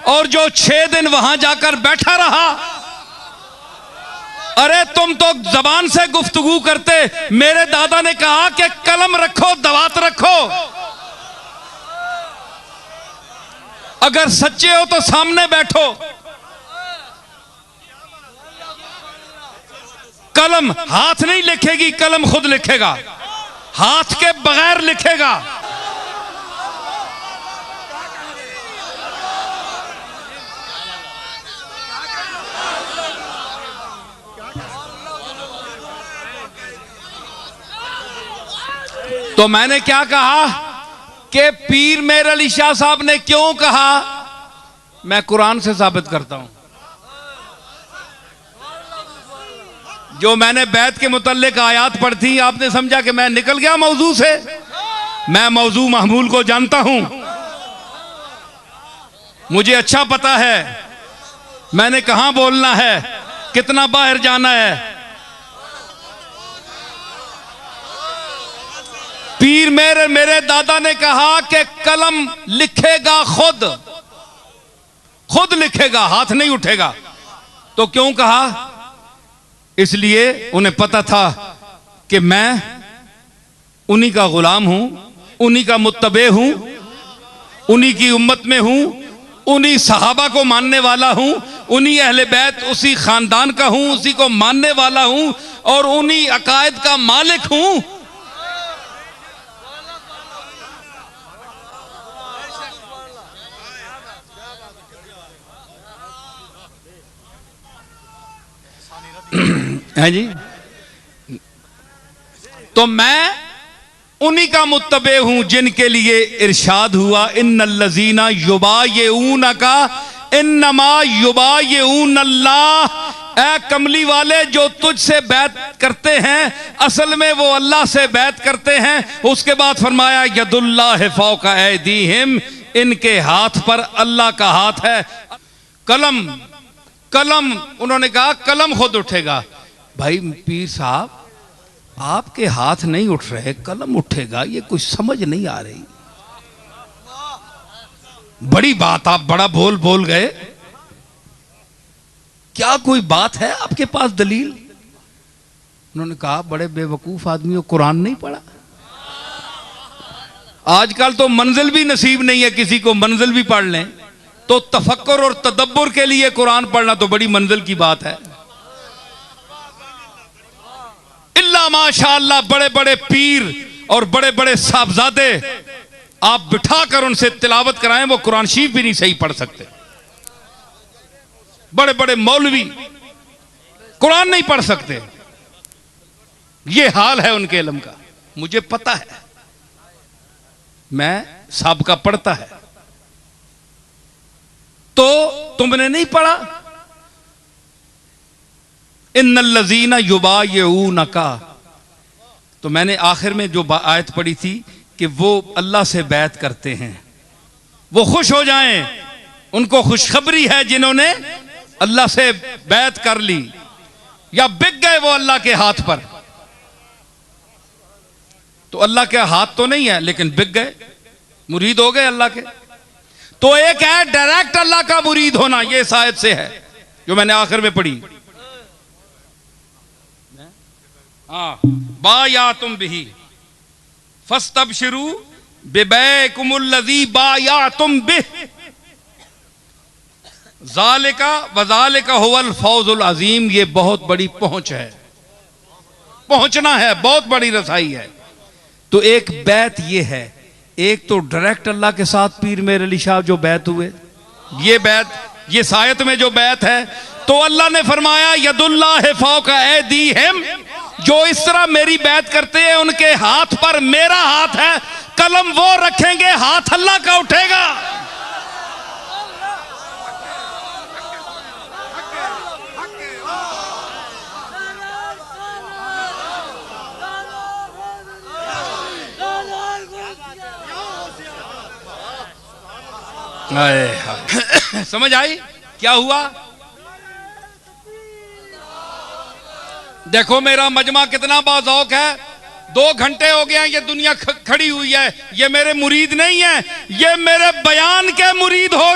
और जो 6 दिन वहां जाकर बैठा रहा। अरे तुम तो जबान से गुफ्तगू करते, मेरे दादा ने कहा कि कलम रखो, दवात रखो। अगर सच्चे हो तो सामने बैठो। कलम हाथ नहीं लिखेगी, कलम खुद लिखेगा, हाथ के बगैर लिखेगा। तो मैंने क्या कहा कि पीर मेर अली शाह साहब ने क्यों कहा, मैं कुरान से साबित करता हूं। जो मैंने बैत के मुतल्लिक आयात पढ़ी थी, आपने समझा कि मैं निकल गया मौजू से। मैं मौजू महमूल को जानता हूं, मुझे अच्छा पता है मैंने कहां बोलना है, कितना बाहर जाना है। पीर मेरे दादा ने कहा कि कलम लिखेगा खुद, खुद लिखेगा, हाथ नहीं उठेगा। तो क्यों कहा? इसलिए उन्हें पता था कि मैं उन्हीं का गुलाम हूं, उन्हीं का मुत्तबे हूं, उन्हीं की उम्मत में हूं, उन्हीं सहाबा को मानने वाला हूं, उन्हीं अहले बैत, उसी खानदान का हूं, उसी को मानने वाला हूं और उन्हीं अकायद का मालिक हूं। है जी। तो मैं उन्हीं का मुत्तबे हूं जिनके लिए इरशाद हुआ, इन्नल्लज़ीना युबायिऊनका इन्नमा युबायिऊनल्लाह। ऐ कमली वाले, जो तुझसे बैत करते हैं असल में वो अल्लाह से बैत करते हैं। उसके बाद फरमाया यदुल्लाहि फौका ऐदीहिम, इनके हाथ पर अल्लाह का हाथ है। कलम कलम उन्होंने कहा कलम खुद उठेगा। भाई पीर साहब, आपके हाथ नहीं उठ रहे, कलम उठेगा, ये कुछ समझ नहीं आ रही। बड़ी बात, आप बड़ा बोल बोल गए। क्या कोई बात है आपके पास दलील? उन्होंने कहा बड़े बेवकूफ आदमी हो, कुरान नहीं पढ़ा। आजकल तो मंजिल भी नसीब नहीं है किसी को, मंजिल भी पढ़ लें तो तफक्कुर और तदब्बुर के लिए कुरान पढ़ना तो बड़ी मंजिल की बात है। इल्ला माशाअल्लाह बड़े बड़े पीर और बड़े बड़े साहबजादे आप बिठाकर उनसे तिलावत कराएं, वो कुरान शरीफ भी नहीं सही पढ़ सकते। बड़े बड़े मौलवी कुरान नहीं पढ़ सकते। ये हाल है उनके इल्म का, मुझे पता है, मैं साहब का पढ़ता है। तो तुमने नहीं पढ़ा इन्नल्लज़ीना युबायिऊनका। तो मैंने आखिर में जो आयत पढ़ी थी कि वो अल्लाह से बैत करते हैं, वो खुश हो जाएं, उनको खुशखबरी है जिन्होंने अल्लाह से बैत कर ली, या बिक गए वो अल्लाह के हाथ पर। तो अल्लाह के हाथ तो नहीं है लेकिन बिक गए, मुरीद हो गए अल्लाह के। तो एक है डायरेक्ट अल्लाह का मुरीद होना, ये इस आयत से है जो मैंने आखिर में पढ़ी। हाँ, बायातुम बिही फस्तबशिरू बिबैकुमुल्लज़ी बायातुम बिह ज़ालिका वज़ालिका हुवल फौज़ुल अज़ीम। ये बहुत बड़ी पहुंच है, पहुंचना है, बहुत बड़ी रसाई है। तो एक बैत ये है, एक तो डायरेक्ट अल्लाह के साथ पीर मेर अली शाह जो बैत हुए, ये बैत, ये सायत में जो बैत है। तो अल्लाह ने फरमाया यदुल्लाहि फौका ऐदीहिम, जो इस तरह मेरी बैत करते हैं उनके हाथ पर मेरा हाथ है। कलम वो रखेंगे, हाथ अल्लाह का उठेगा। समझ आई क्या हुआ? देखो मेरा मजमा कितना बाज़ौक है। 2 घंटे हो गए ये दुनिया खड़ी हुई है, ये मेरे मुरीद नहीं है, ये मेरे बयान के मुरीद हो